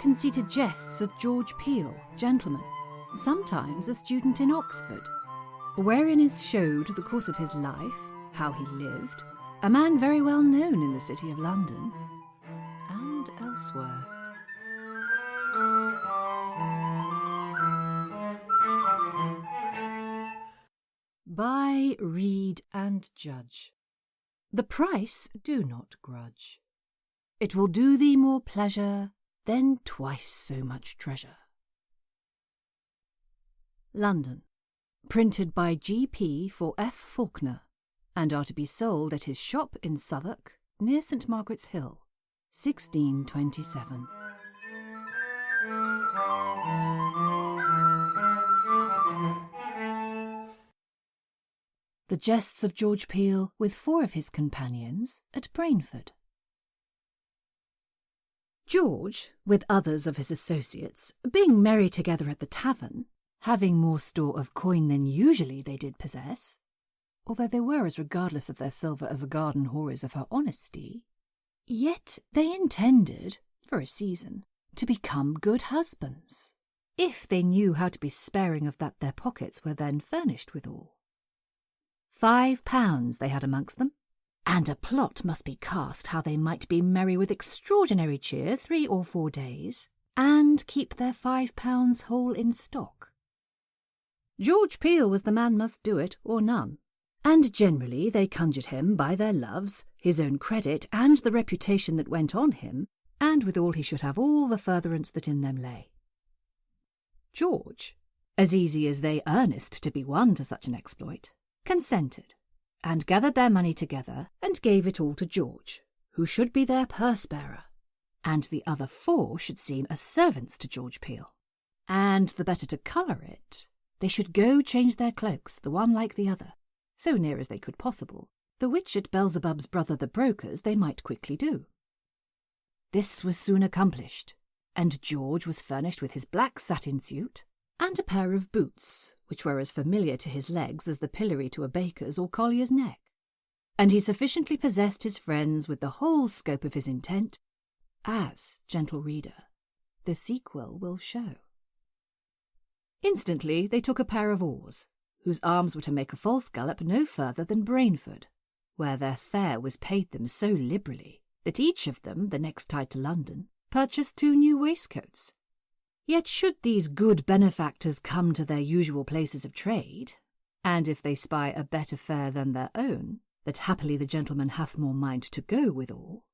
Conceited Jests of George Peele, gentleman, sometimes a student in Oxford, wherein is showed the course of his life, how he lived, a man very well known in the city of London, and elsewhere. Buy, read, and judge. The price do not grudge. It will do thee more pleasure than twice so much treasure. London. Printed by G.P. for F. Faulkner, and are to be sold at his shop in Southwark, near St. Margaret's Hill, 1627. The Jests of George Peele with 4 of his companions at Brainford. George, with others of his associates, being merry together at the tavern, having more store of coin than usually they did possess, although they were as regardless of their silver as a garden whore is of her honesty, yet they intended, for a season, to become good husbands, if they knew how to be sparing of that their pockets were then furnished withal. £5 they had amongst them, and a plot must be cast how they might be merry with extraordinary cheer 3 or 4 days, and keep their £5 whole in stock. George Peele was the man must do it, or none, and generally they conjured him by their loves, his own credit, and the reputation that went on him, and withal he should have all the furtherance that in them lay. George, as easy as they earnest to be won to such an exploit, consented, and gathered their money together, and gave it all to George, who should be their purse-bearer, and the other 4 should seem as servants to George Peele, and the better to colour it, they should go change their cloaks, the one like the other, so near as they could possible, the which at Beelzebub's brother the broker's they might quickly do. This was soon accomplished, and George was furnished with his black satin suit, and a pair of boots, which were as familiar to his legs as the pillory to a baker's or collier's neck, and he sufficiently possessed his friends with the whole scope of his intent, as, gentle reader, the sequel will show. Instantly they took a pair of oars, whose arms were to make a false gallop no further than Brainford, where their fare was paid them so liberally that each of them, the next tide to London, purchased 2 new waistcoats. Yet should these good benefactors come to their usual places of trade, and if they spy a better fare than their own, that happily the gentleman hath more mind to go withal,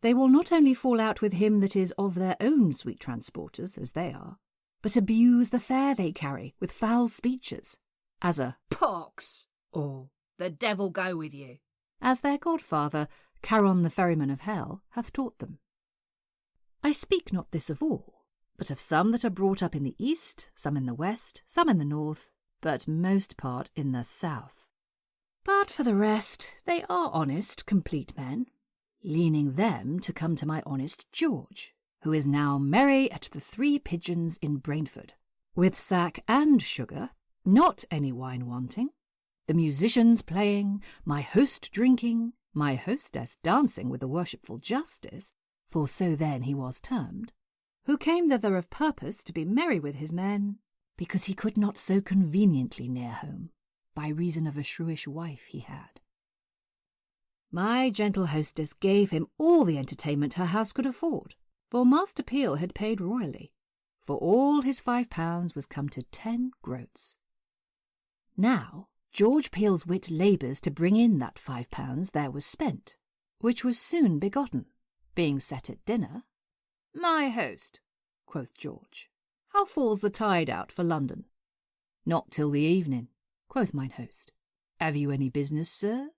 they will not only fall out with him that is of their own sweet transporters, as they are, but abuse the fare they carry with foul speeches, as a pox, or the devil go with you, as their godfather, Charon the ferryman of hell, hath taught them. I speak not this of all, but of some that are brought up in the east, some in the west, some in the north, but most part in the south. But for the rest, they are honest, complete men, leaning them to come to my honest George, who is now merry at the 3 Pigeons in Brainford, with sack and sugar, not any wine wanting, the musicians playing, my host drinking, my hostess dancing with the worshipful justice, for so then he was termed, who came thither of purpose to be merry with his men, because he could not so conveniently near home, by reason of a shrewish wife he had. My gentle hostess gave him all the entertainment her house could afford, for Master Peele had paid royally, for all his £5 was come to 10 groats. Now George Peele's wit labours to bring in that £5 there was spent, which was soon begotten, being set at dinner. "My host," quoth George, "how falls the tide out for London?" "Not till the evening," quoth mine host. "Have you any business, sir?"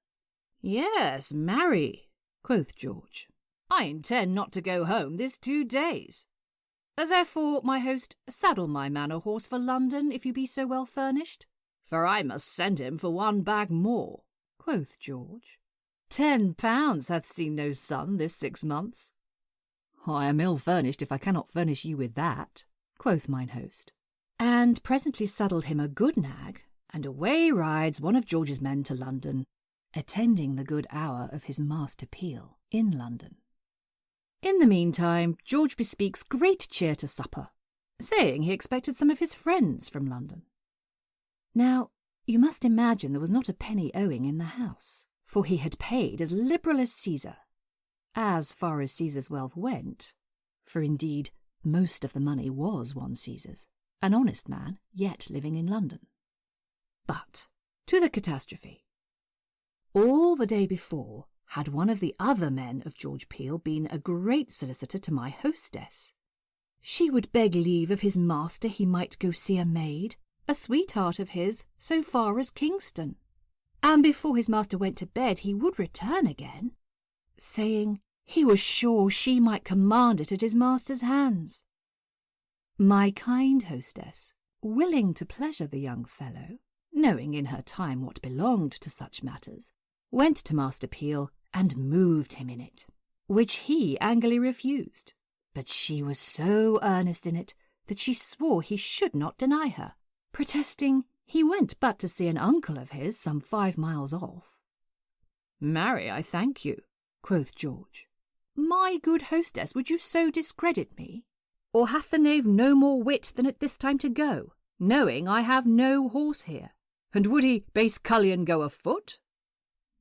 "Yes, marry," quoth George. "I intend not to go home this 2 days. Therefore, my host, saddle my manor horse for London, if you be so well furnished, for I must send him for 1 bag more," quoth George. £10 hath seen no sun this 6 months. "I am ill furnished if I cannot furnish you with that," quoth mine host, and presently saddled him a good nag, and away rides one of George's men to London, attending the good hour of his Master Peele in London. In the meantime, George bespeaks great cheer to supper, saying he expected some of his friends from London. Now, you must imagine there was not a penny owing in the house, for he had paid as liberal as Caesar, as far as Caesar's wealth went, for indeed most of the money was one Caesar's, an honest man yet living in London. But to the catastrophe. All the day before had one of the other men of George Peele been a great solicitor to my hostess. She would beg leave of his master he might go see a maid, a sweetheart of his, so far as Kingston, and before his master went to bed he would return again, saying he was sure she might command it at his master's hands. My kind hostess, willing to pleasure the young fellow, knowing in her time what belonged to such matters, went to Master Peele and moved him in it, which he angrily refused. But she was so earnest in it that she swore he should not deny her, protesting he went but to see an uncle of his some 5 miles off. "Marry, I thank you," quoth George. "My good hostess, would you so discredit me? Or hath the knave no more wit than at this time to go, knowing I have no horse here? And would he, base cullion, go afoot?"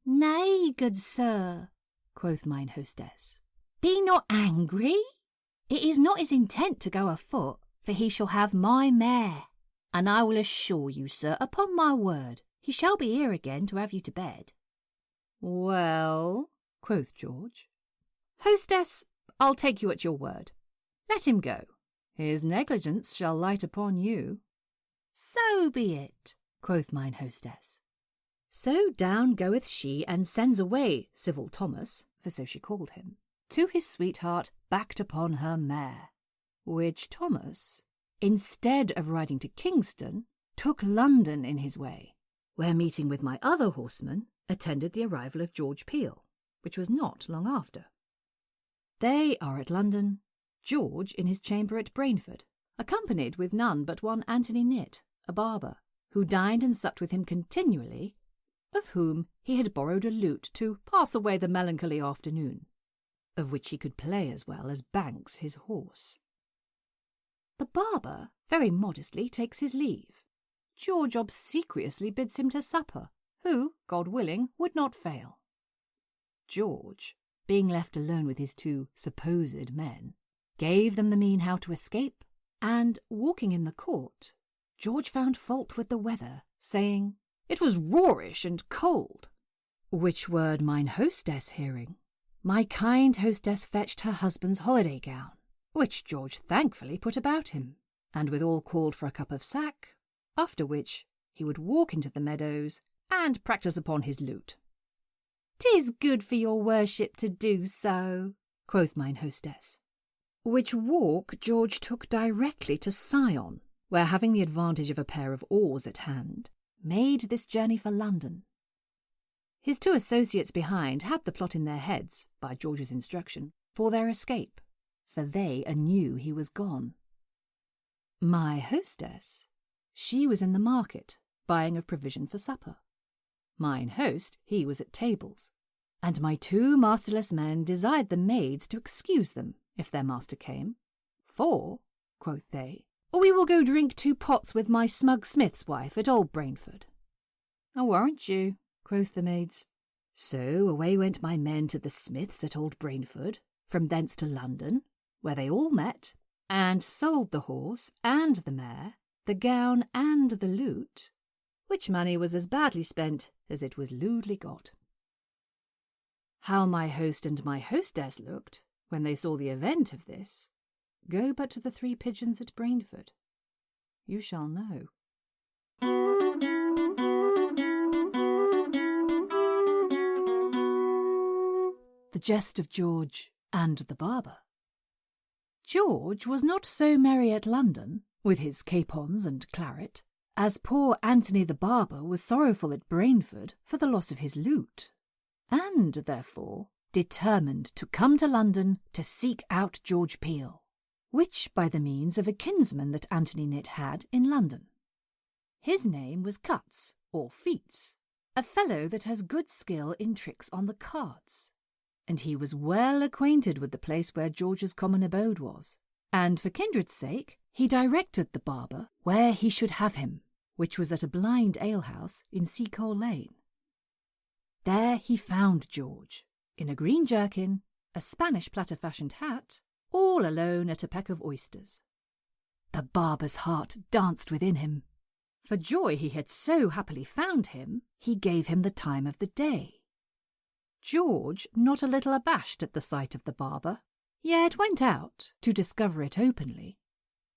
"Nay, good sir," quoth mine hostess, "be not angry. It is not his intent to go afoot, for he shall have my mare, and I will assure you, sir, upon my word, he shall be here again to have you to bed." "Well," quoth George, "hostess, I'll take you at your word. Let him go. His negligence shall light upon you." "So be it," quoth mine hostess. So down goeth she and sends away Civil Thomas, for so she called him, to his sweetheart backed upon her mare, which Thomas, instead of riding to Kingston, took London in his way, where meeting with my other horsemen, attended the arrival of George Peele, which was not long after. They are at London, George in his chamber at Brainford, accompanied with none but one Anthony Knitt, a barber, who dined and supped with him continually, of whom he had borrowed a lute to pass away the melancholy afternoon, of which he could play as well as Banks his horse. The barber very modestly takes his leave. George obsequiously bids him to supper, who, God willing, would not fail. George, being left alone with his 2 supposed men, gave them the mean how to escape, and, walking in the court, George found fault with the weather, saying, it was roarish and cold, which word mine hostess hearing, my kind hostess fetched her husband's holiday gown, which George thankfully put about him, and withal called for a cup of sack, after which he would walk into the meadows and practise upon his lute. "'Tis good for your worship to do so," quoth mine hostess. Which walk George took directly to Sion, where, having the advantage of a pair of oars at hand, made this journey for London. His 2 associates behind had the plot in their heads, by George's instruction, for their escape, for they knew he was gone. My hostess, she was in the market, buying of provision for supper. Mine host, he was at tables, and my 2 masterless men desired the maids to excuse them, if their master came. "For," quoth they, "we will go drink 2 pots with my smug smith's wife at old Brainford." "I warrant you," quoth the maids. So away went my men to the smith's at old Brainford, from thence to London, where they all met, and sold the horse and the mare, the gown and the lute, which money was as badly spent as it was lewdly got. How my host and my hostess looked when they saw the event of this, go but to the 3 pigeons at Brainford. You shall know. The Jest of George and the Barber. George was not so merry at London, with his capons and claret, as poor Anthony the barber was sorrowful at Brainford for the loss of his lute, and, therefore, determined to come to London to seek out George Peele, which by the means of a kinsman that Anthony Knitt had in London. His name was Cuts, or Feats, a fellow that has good skill in tricks on the cards. and he was well acquainted with the place where George's common abode was, and for kindred's sake he directed the barber where he should have him, which was at a blind alehouse in Seacole Lane. There he found George, in a green jerkin, a Spanish platter-fashioned hat, all alone at a peck of oysters. The barber's heart danced within him. For joy he had so happily found him, he gave him the time of the day. George, not a little abashed at the sight of the barber, yet went out to discover it openly.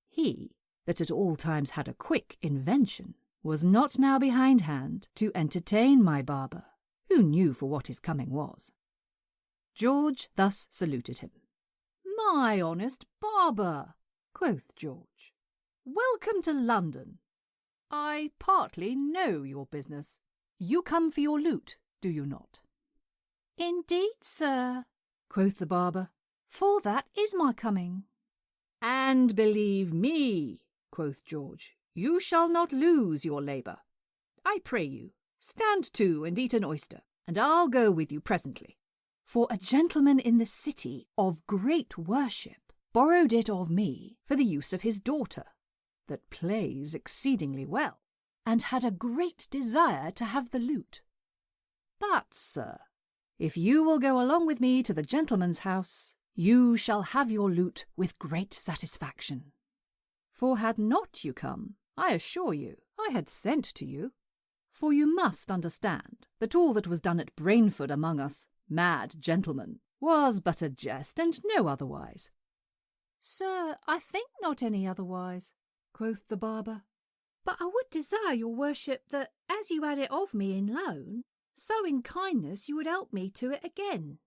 He, that at all times had a quick invention, was not now behindhand to entertain my barber, who knew for what his coming was. George thus saluted him. "My honest barber," quoth George, "welcome to London. I partly know your business. You come for your lute, do you not?" "Indeed, sir," quoth the barber, "for that is my coming." "And believe me," quoth George, "you shall not lose your labour. I pray you, stand to and eat an oyster, and I'll go with you presently. For a gentleman in the city of great worship borrowed it of me for the use of his daughter, that plays exceedingly well, and had a great desire to have the lute. But, sir, if you will go along with me to the gentleman's house, you shall have your lute with great satisfaction. For had not you come, I assure you, I had sent to you. For you must understand that all that was done at Brainford among us mad gentlemen was but a jest and no otherwise." "Sir, I think not any otherwise," quoth the barber. "But I would desire your worship that, as you had it of me in loan, so in kindness you would help me to it again."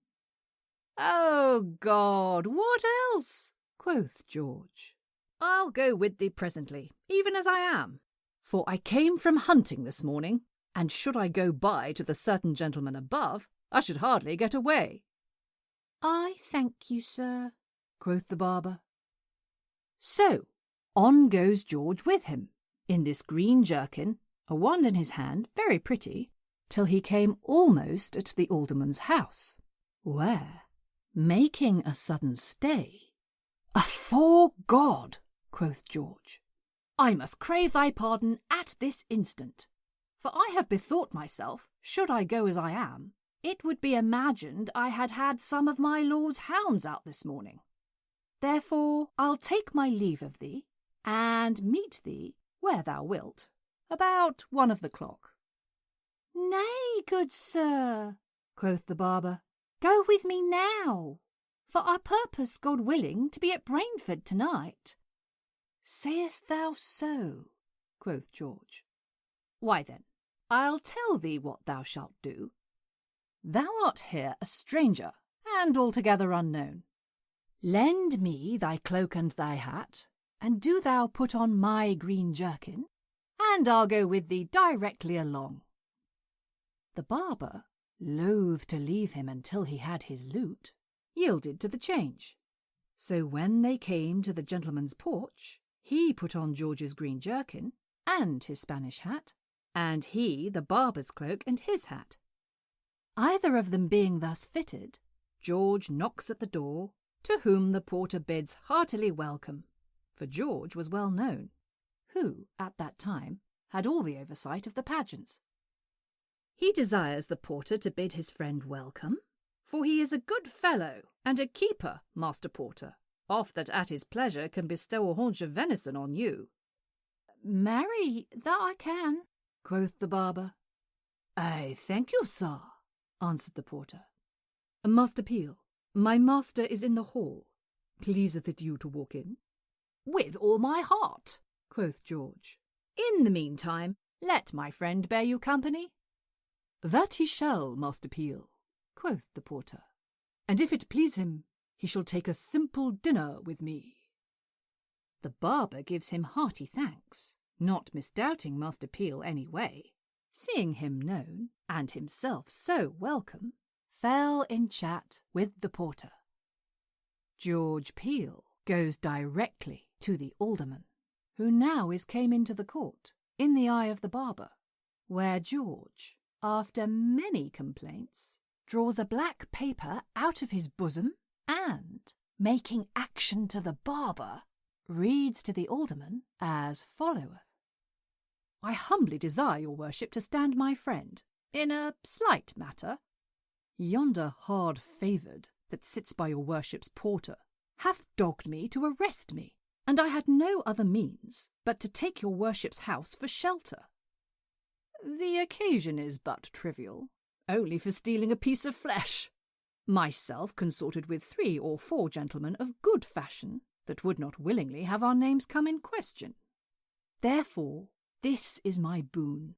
"Oh God, what else?" quoth George. "I'll go with thee presently, even as I am. For I came from hunting this morning, and should I go by to the certain gentleman above, I should hardly get away." "I thank you, sir," quoth the barber. So on goes George with him, in this green jerkin, a wand in his hand, very pretty, till he came almost at the alderman's house, where, making a sudden stay, "Afore God," quoth George, "I must crave thy pardon at this instant, for I have bethought myself, should I go as I am, it would be imagined I had had some of my lord's hounds out this morning. Therefore I'll take my leave of thee, and meet thee, where thou wilt, about 1 of the clock." "Nay, good sir," quoth the barber, "go with me now, for I purpose, God willing, to be at Brainford to-night." "Sayest thou so?" quoth George. "Why then, I'll tell thee what thou shalt do. Thou art here a stranger, and altogether unknown. Lend me thy cloak and thy hat, and do thou put on my green jerkin, and I'll go with thee directly along." The barber, loath to leave him until he had his lute, yielded to the change. So when they came to the gentleman's porch, he put on George's green jerkin and his Spanish hat, and he the barber's cloak and his hat. Either of them being thus fitted, George knocks at the door, to whom the porter bids heartily welcome, for George was well known, who, at that time, had all the oversight of the pageants. He desires the porter to bid his friend welcome, for he is a good fellow and a keeper, Master Porter, oft that at his pleasure can bestow a haunch of venison on you. "Marry, that I can," quoth the barber. "I thank you, sir," answered the porter. "Master Peele, my master is in the hall. Pleaseth it you to walk in?" "With all my heart," quoth George. "In the meantime, let my friend bear you company." "That he shall, Master Peele," quoth the porter, "and if it please him, he shall take a simple dinner with me." The barber gives him hearty thanks, not misdoubting Master Peele any way, seeing him known, and himself so welcome, fell in chat with the porter. George Peele goes directly to the alderman, who now is came into the court, in the eye of the barber, where George, after many complaints, draws a black paper out of his bosom, and, making action to the barber, reads to the alderman as followeth. I humbly desire your worship to stand my friend, in a slight matter. Yonder hard favoured that sits by your worship's porter hath dogged me to arrest me, and I had no other means but to take your worship's house for shelter. The occasion is but trivial, only for stealing a piece of flesh. Myself consorted with 3 or 4 gentlemen of good fashion that would not willingly have our names come in question. Therefore, this is my boon,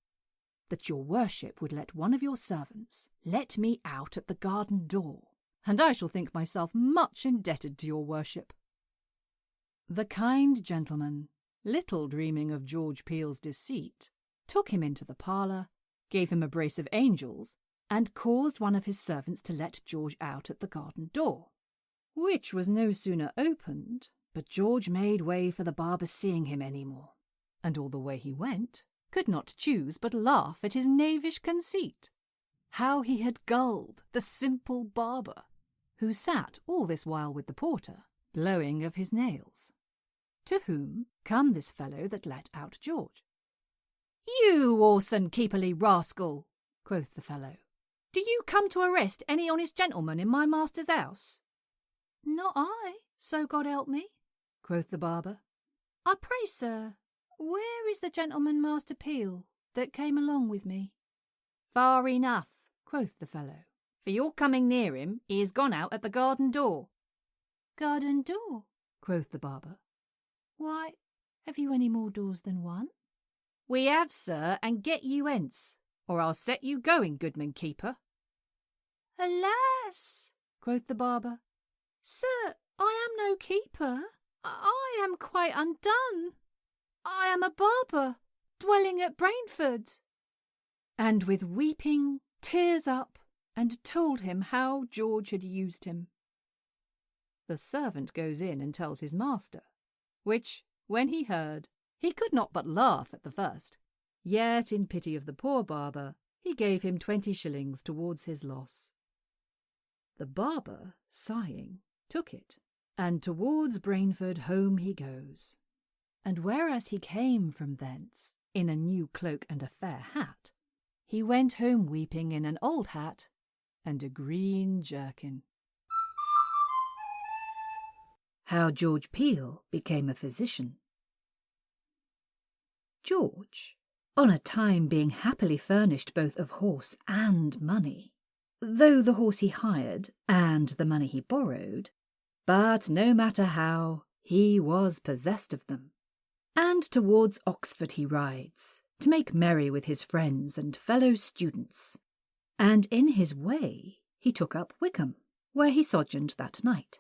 that your worship would let one of your servants let me out at the garden door, and I shall think myself much indebted to your worship. The kind gentleman, little dreaming of George Peele's deceit, took him into the parlour, gave him a brace of angels, and caused one of his servants to let George out at the garden door, which was no sooner opened, but George made way for the barber seeing him any more, and all the way he went, could not choose but laugh at his knavish conceit. How he had gulled the simple barber, who sat all this while with the porter, blowing of his nails. To whom come this fellow that let out George. "You horse-and keeperly rascal," quoth the fellow, "do you come to arrest any honest gentleman in my master's house?" "Not I, so God help me," quoth the barber. "I pray, sir, where is the gentleman, Master Peele, that came along with me?" "Far enough," quoth the fellow, "for your coming near him, he is gone out at the garden door." "Garden door?" quoth the barber. "Why, have you any more doors than one?" "We have, sir, and get you hence, or I'll set you going, goodman keeper." "Alas," quoth the barber, "sir, I am no keeper. I am quite undone. I am a barber, dwelling at Brainford." And with weeping, tears up, and told him how George had used him. The servant goes in and tells his master, which, when he heard, he could not but laugh at the first, yet in pity of the poor barber, he gave him 20 shillings towards his loss. The barber, sighing, took it, and towards Brainford home he goes. And whereas he came from thence in a new cloak and a fair hat, he went home weeping in an old hat and a green jerkin. How George Peele became a physician. George, on a time being happily furnished both of horse and money, though the horse he hired and the money he borrowed, but no matter how, he was possessed of them. And towards Oxford he rides, to make merry with his friends and fellow students. And in his way he took up Wickham, where he sojourned that night.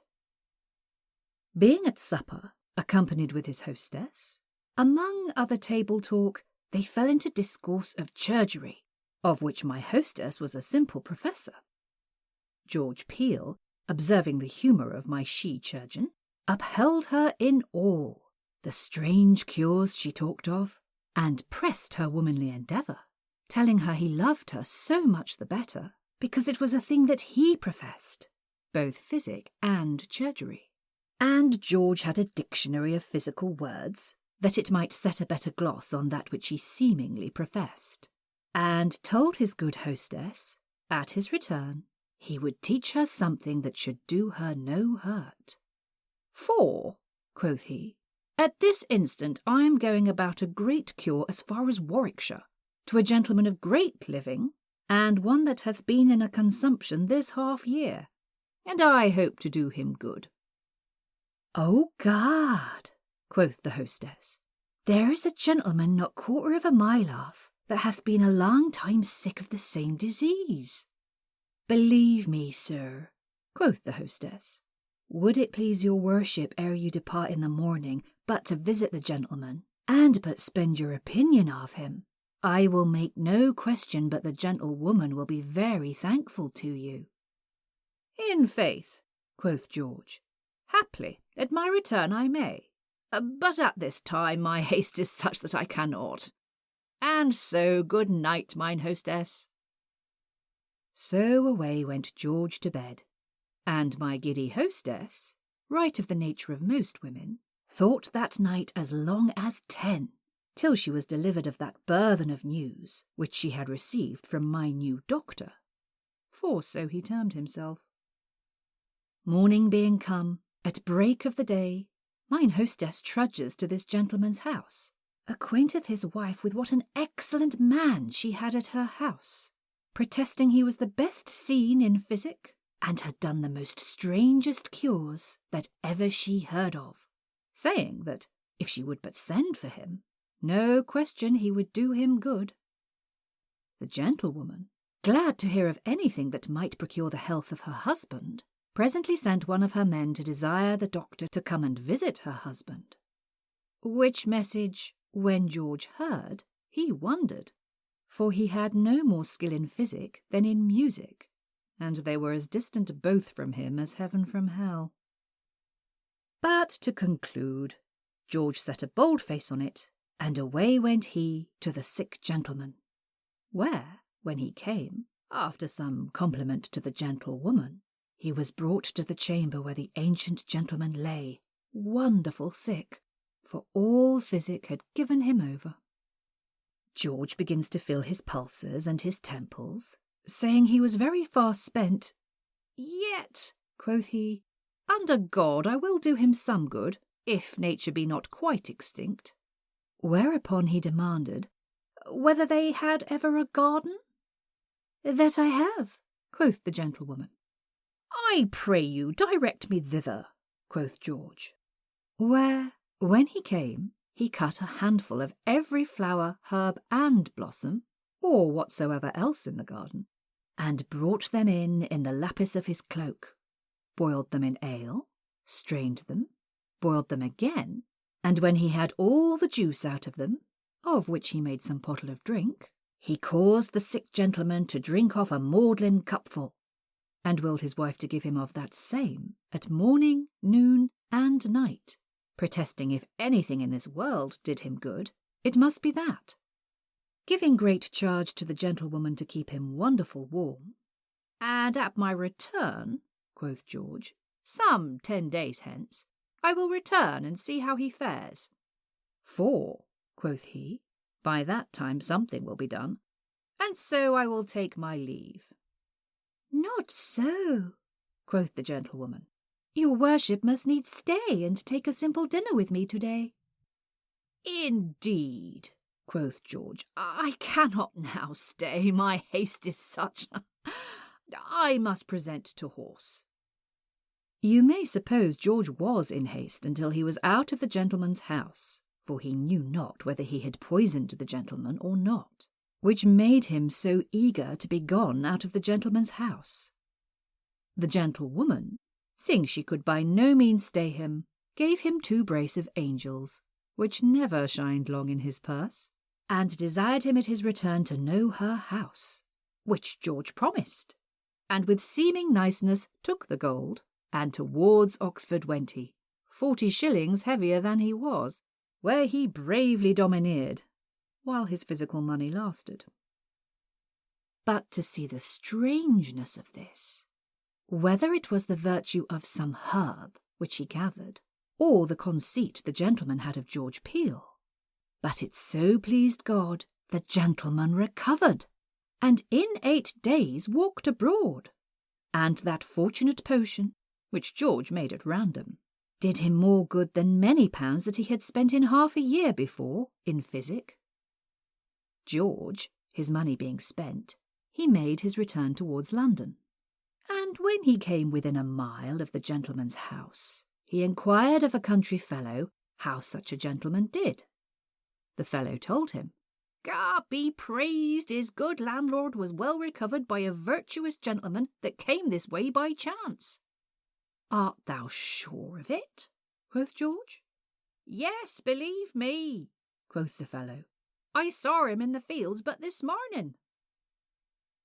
Being at supper, accompanied with his hostess, among other table talk, they fell into discourse of chirurgery, of which my hostess was a simple professor. George Peele, observing the humour of my she-chirurgeon, upheld her in all the strange cures she talked of, and pressed her womanly endeavour, telling her he loved her so much the better because it was a thing that he professed, both physic and chirurgery. And George had a dictionary of physical words, that it might set a better gloss on that which he seemingly professed, and told his good hostess, at his return, he would teach her something that should do her no hurt. "For," quoth he, "at this instant I am going about a great cure as far as Warwickshire, to a gentleman of great living, and one that hath been in a consumption this half year, and I hope to do him good." "O God," quoth the hostess, "there is a gentleman not quarter of a mile off that hath been a long time sick of the same disease." "Believe me, sir," quoth the hostess, "would it please your worship ere you depart in the morning but to visit the gentleman, and but spend your opinion of him, I will make no question but the gentlewoman will be very thankful to you." "In faith," quoth George, "haply at my return I may, but at this time my haste is such that I cannot. And so good night, mine hostess." So away went George to bed, and my giddy hostess, right of the nature of most women, thought that night as long as 10, till she was delivered of that burthen of news which she had received from my new doctor, for so he termed himself. Morning being come, at break of the day, mine hostess trudges to this gentleman's house, acquainteth his wife with what an excellent man she had at her house, protesting he was the best seen in physic, and had done the most strangest cures that ever she heard of, saying that if she would but send for him, no question he would do him good. The gentlewoman, glad to hear of anything that might procure the health of her husband, presently sent one of her men to desire the doctor to come and visit her husband. Which message, when George heard, he wondered, for he had no more skill in physic than in music, and they were as distant both from him as heaven from hell. But to conclude, George set a bold face on it, and away went he to the sick gentleman, where, when he came, after some compliment to the gentlewoman, he was brought to the chamber where the ancient gentleman lay, wonderful sick, for all physic had given him over. George begins to feel his pulses and his temples, saying he was very far spent. Yet, quoth he, under God I will do him some good, if nature be not quite extinct. Whereupon he demanded, whether they had ever a garden? That I have, quoth the gentlewoman. I pray you direct me thither, quoth George. Where, when he came, he cut a handful of every flower, herb, and blossom, or whatsoever else in the garden, and brought them in the lapis of his cloak, boiled them in ale, strained them, boiled them again, and when he had all the juice out of them, of which he made some pottle of drink, he caused the sick gentleman to drink off a maudlin cupful, and willed his wife to give him of that same at morning, noon, and night, protesting if anything in this world did him good, it must be that. Giving great charge to the gentlewoman to keep him wonderful warm, and at my return, quoth George, some 10 days hence, I will return and see how he fares. For, quoth he, by that time something will be done, and so I will take my leave. Not so, quoth the gentlewoman. Your worship must needs stay and take a simple dinner with me to-day. Indeed, quoth George, I cannot now stay, my haste is such. I must present to horse. You may suppose George was in haste until he was out of the gentleman's house, for he knew not whether he had poisoned the gentleman or not, which made him so eager to be gone out of the gentleman's house. The gentlewoman, seeing she could by no means stay him, gave him 2 brace of angels, which never shined long in his purse, and desired him at his return to know her house, which George promised, and with seeming niceness took the gold, and towards Oxford went he, 40 shillings heavier than he was, where he bravely domineered, while his physical money lasted. But to see the strangeness of this, whether it was the virtue of some herb which he gathered, or the conceit the gentleman had of George Peele, but it so pleased God, the gentleman recovered, and in 8 days walked abroad, and that fortunate potion, which George made at random, did him more good than many pounds that he had spent in half a year before in physic. George, his money being spent, he made his return towards London, and when he came within a mile of the gentleman's house, he inquired of a country fellow how such a gentleman did. The fellow told him, God be praised, his good landlord was well recovered by a virtuous gentleman that came this way by chance. Art thou sure of it? Quoth George. Yes, believe me, quoth the fellow. I saw him in the fields but this morning.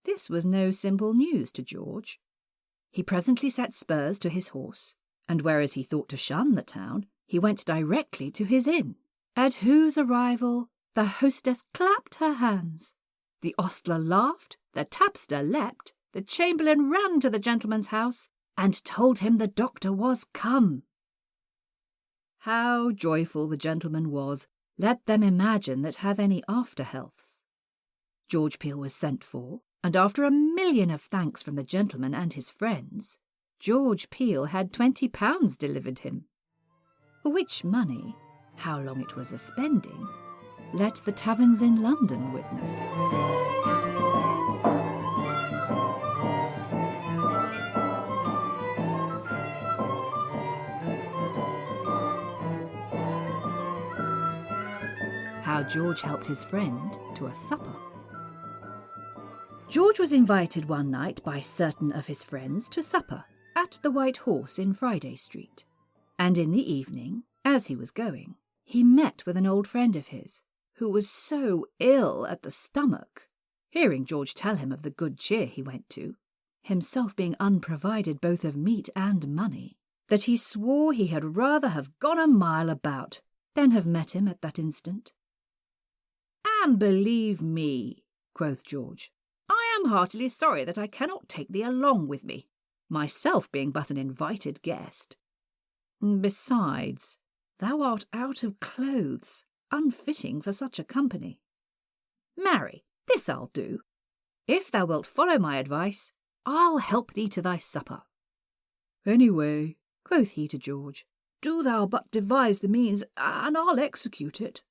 This was no simple news to George. He presently set spurs to his horse, and whereas he thought to shun the town, he went directly to his inn, at whose arrival the hostess clapped her hands, the ostler laughed, the tapster leapt, the chamberlain ran to the gentleman's house and told him the doctor was come. How joyful the gentleman was, let them imagine that have any after-healths. George Peele was sent for, and after 1,000,000 of thanks from the gentleman and his friends, George Peele had £20 delivered him. For which money, how long it was a-spending, let the taverns in London witness. How George helped his friend to a supper. George was invited one night by certain of his friends to supper at the White Horse in Friday Street, and in the evening, as he was going, he met with an old friend of his, who was so ill at the stomach, hearing George tell him of the good cheer he went to, himself being unprovided both of meat and money, that he swore he had rather have gone a mile about than have met him at that instant. "And believe me," quoth George, "I am heartily sorry that I cannot take thee along with me, myself being but an invited guest. Besides, thou art out of clothes, unfitting for such a company. Marry, this I'll do. If thou wilt follow my advice, I'll help thee to thy supper." "Anyway," quoth he to George, "do thou but devise the means, and I'll execute it."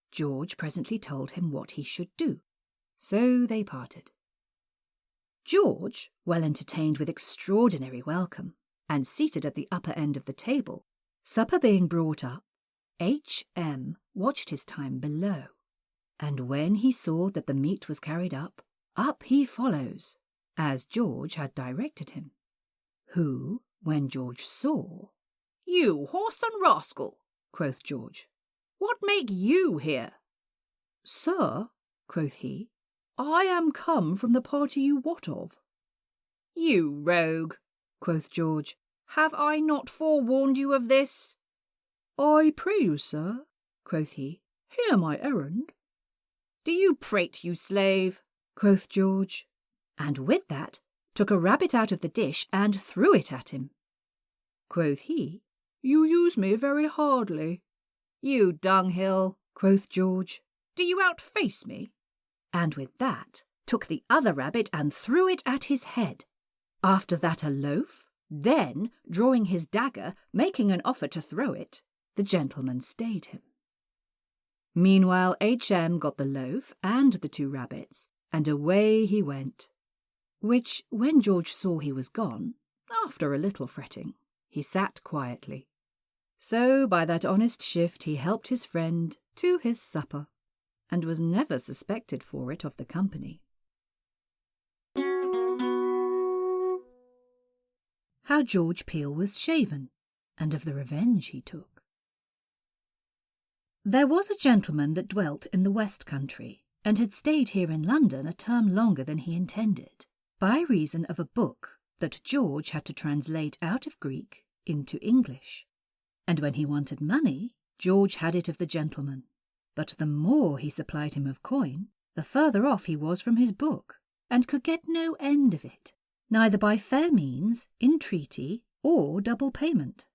George presently told him what he should do. So they parted. George, well entertained with extraordinary welcome, and seated at the upper end of the table, supper being brought up, H.M. watched his time below, and when he saw that the meat was carried up he follows, as George had directed him, who, when George saw, "You whoreson rascal," quoth George, "what make you here?" "Sir," quoth he, "I am come from the party you wot of." "You rogue," quoth George, "have I not forewarned you of this?" "I pray you, sir," quoth he, "hear my errand." "Do you prate, you slave?" quoth George, and with that took a rabbit out of the dish and threw it at him. Quoth he, "You use me very hardly." "You dunghill," quoth George, "do you outface me?" And with that took the other rabbit and threw it at his head. After that a loaf, then, drawing his dagger, making an offer to throw it, the gentleman stayed him. Meanwhile H.M. got the loaf and the 2 rabbits, and away he went, which, when George saw he was gone, after a little fretting, he sat quietly. So by that honest shift he helped his friend to his supper, and was never suspected for it of the company. How George Peele was shaven, and of the revenge he took. There was a gentleman that dwelt in the West Country, and had stayed here in London a term longer than he intended, by reason of a book that George had to translate out of Greek into English. And when he wanted money, George had it of the gentleman. But the more he supplied him of coin, the further off he was from his book, and could get no end of it, neither by fair means, entreaty, or double payment.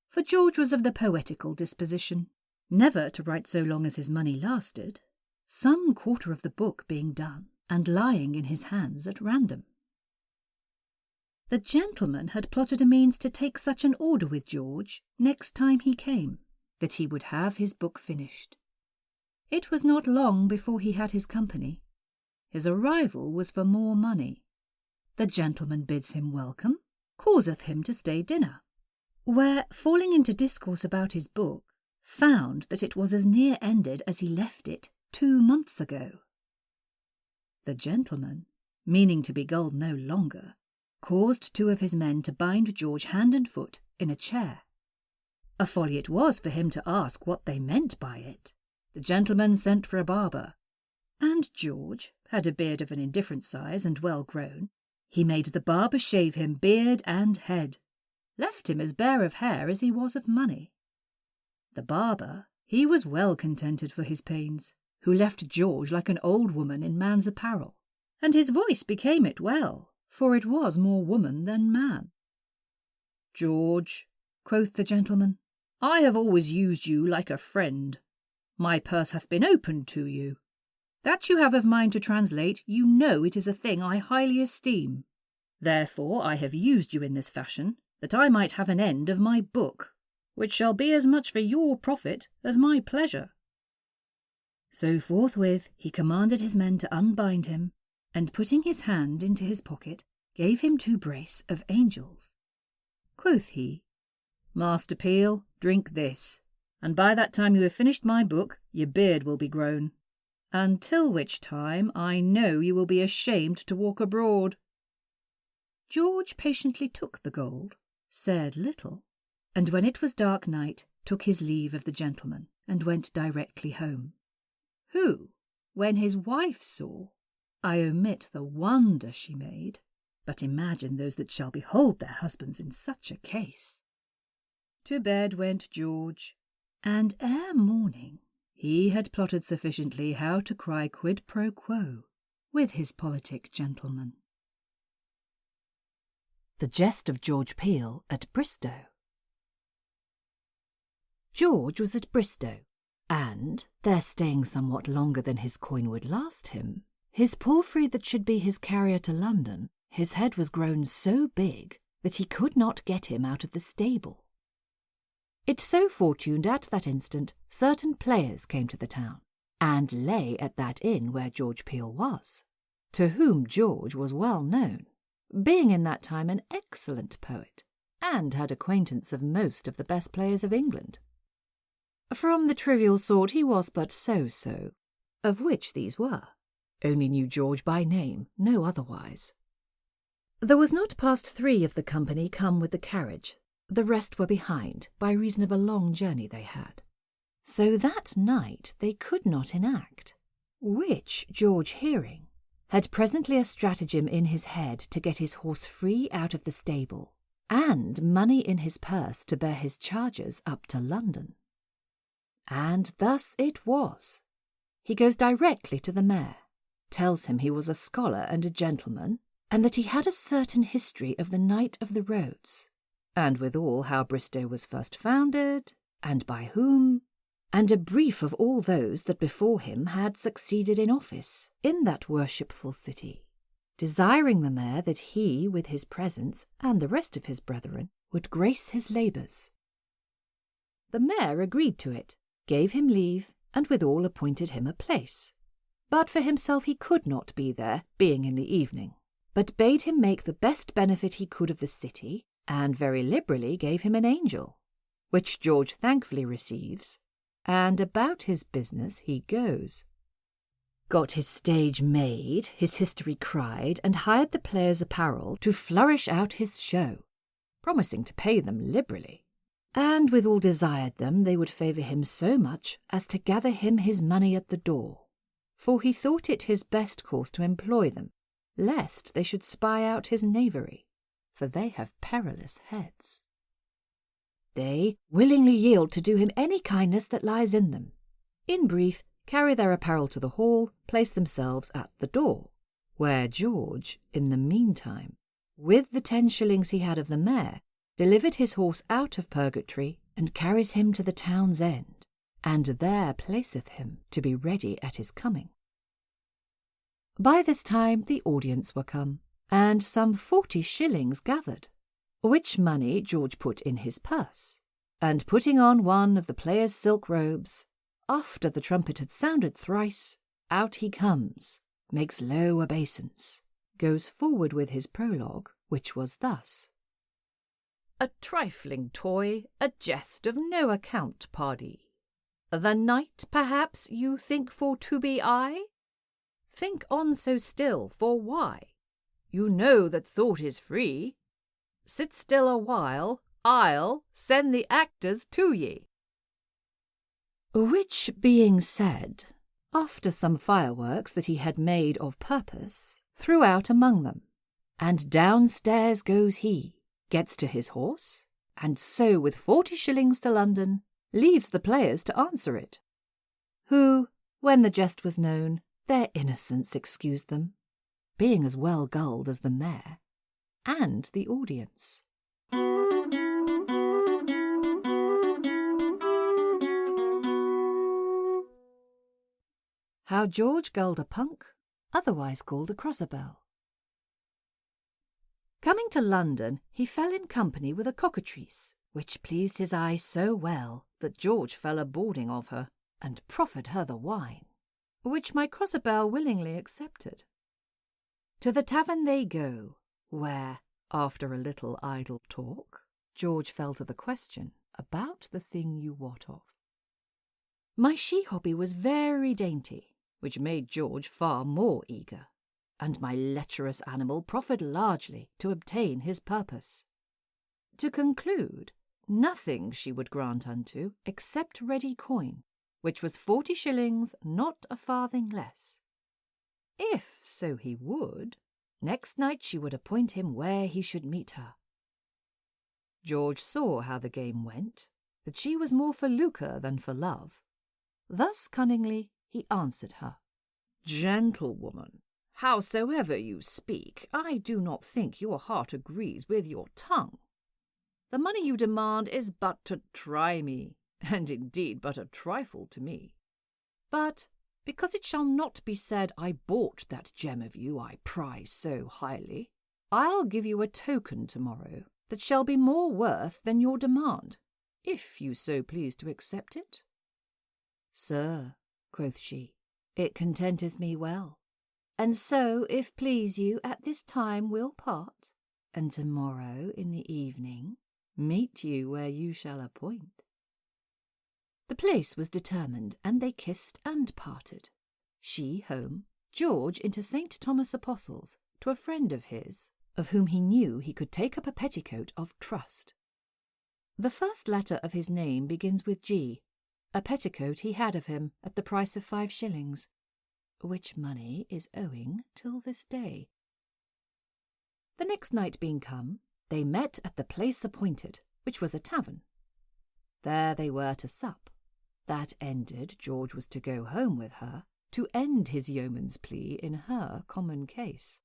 For George was of the poetical disposition, never to write so long as his money lasted, some quarter of the book being done, and lying in his hands at random. The gentleman had plotted a means to take such an order with George next time he came, that he would have his book finished. It was not long before he had his company. His arrival was for more money. The gentleman bids him welcome, causeth him to stay dinner, where, falling into discourse about his book, found that it was as near ended as he left it 2 months ago. The gentleman, meaning to be gulled no longer, caused 2 of his men to bind George hand and foot in a chair. A folly it was for him to ask what they meant by it. The gentleman sent for a barber, and George had a beard of an indifferent size and well grown. He made the barber shave him beard and head, left him as bare of hair as he was of money. The barber, he was well contented for his pains, who left George like an old woman in man's apparel, and his voice became it well, for it was more woman than man. "George," quoth the gentleman, "I have always used you like a friend. My purse hath been opened to you. That you have of mine to translate, you know it is a thing I highly esteem. Therefore I have used you in this fashion, that I might have an end of my book, which shall be as much for your profit as my pleasure." So forthwith he commanded his men to unbind him, and putting his hand into his pocket, gave him 2 brace of angels. Quoth he, "Master Peele, drink this, and by that time you have finished my book, your beard will be grown, until which time I know you will be ashamed to walk abroad." George patiently took the gold, said little, and when it was dark night, took his leave of the gentleman, and went directly home. Who, when his wife saw, I omit the wonder she made, but imagine those that shall behold their husbands in such a case. To bed went George, and ere morning he had plotted sufficiently how to cry quid pro quo with his politic gentleman. The Jest of George Peele at Bristow. George was at Bristow, and, there staying somewhat longer than his coin would last him, his palfrey that should be his carrier to London, his head was grown so big that he could not get him out of the stable. It so fortuned at that instant certain players came to the town, and lay at that inn where George Peele was, to whom George was well known, being in that time an excellent poet, and had acquaintance of most of the best players of England. From the trivial sort he was but so, of which these were. Only knew George by name, no otherwise. There was not past 3 of the company come with the carriage, the rest were behind, by reason of a long journey they had. So that night they could not enact, which George hearing, had presently a stratagem in his head to get his horse free out of the stable, and money in his purse to bear his charges up to London. And thus it was. He goes directly to the mayor, tells him he was a scholar and a gentleman, and that he had a certain history of the Knight of the Roads, and withal how Bristow was first founded, and by whom, and a brief of all those that before him had succeeded in office in that worshipful city, desiring the mayor that he with his presence and the rest of his brethren would grace his labours. The mayor agreed to it, gave him leave, and withal appointed him a place. But for himself he could not be there, being in the evening, but bade him make the best benefit he could of the city, and very liberally gave him an angel, which George thankfully receives, and about his business he goes. Got his stage made, his history cried, and hired the players' apparel to flourish out his show, promising to pay them liberally, and withal desired them they would favour him so much as to gather him his money at the door, for he thought it his best course to employ them, lest they should spy out his knavery, for they have perilous heads. They willingly yield to do him any kindness that lies in them. In brief, carry their apparel to the hall, place themselves at the door, where George, in the meantime, with the 10 shillings he had of the mare, delivered his horse out of purgatory, and carries him to the town's end, and there placeth him to be ready at his coming. By this time the audience were come, and some 40 shillings gathered, which money George put in his purse, and putting on one of the players' silk robes, after the trumpet had sounded thrice, out he comes, makes low obeisance, goes forward with his prologue, which was thus. A trifling toy, a jest of no account, pardie. The knight, perhaps, you think for to be I? Think on so still, for why? You know that thought is free. Sit still a while, I'll send the actors to ye. Which being said, after some fireworks that he had made of purpose, threw out among them, and downstairs goes he, gets to his horse, and so with 40 shillings to London, leaves the players to answer it, who, when the jest was known, their innocence excused them, being as well gulled as the mayor, and the audience. How George gulled a punk, otherwise called a crosserbell. Coming to London, he fell in company with a cockatrice, which pleased his eye so well that George fell a-boarding of her, and proffered her the wine, which my crosserbell willingly accepted. To the tavern they go, where, after a little idle talk, George fell to the question about the thing you wot of. My she-hobby was very dainty, which made George far more eager, and my lecherous animal proffered largely to obtain his purpose. To conclude, nothing she would grant unto except ready coin, which was 40 shillings, not a farthing less. If so he would, next night she would appoint him where he should meet her. George saw how the game went, that she was more for lucre than for love. Thus cunningly he answered her. "Gentlewoman, howsoever you speak, I do not think your heart agrees with your tongue. The money you demand is but to try me, and indeed but a trifle to me. But because it shall not be said I bought that gem of you I prize so highly, I'll give you a token tomorrow that shall be more worth than your demand, if you so please to accept it." "Sir," quoth she, "it contenteth me well, and so, if please you, at this time we'll part, and tomorrow in the evening meet you where you shall appoint." The place was determined, and they kissed and parted. She home, George into St. Thomas Apostle's, to a friend of his, of whom he knew he could take up a petticoat of trust. The first letter of his name begins with G. A petticoat he had of him at the price of 5 shillings, which money is owing till this day. The next night being come, they met at the place appointed, which was a tavern. There they were to sup. That ended, George was to go home with her, to end his yeoman's plea in her common case.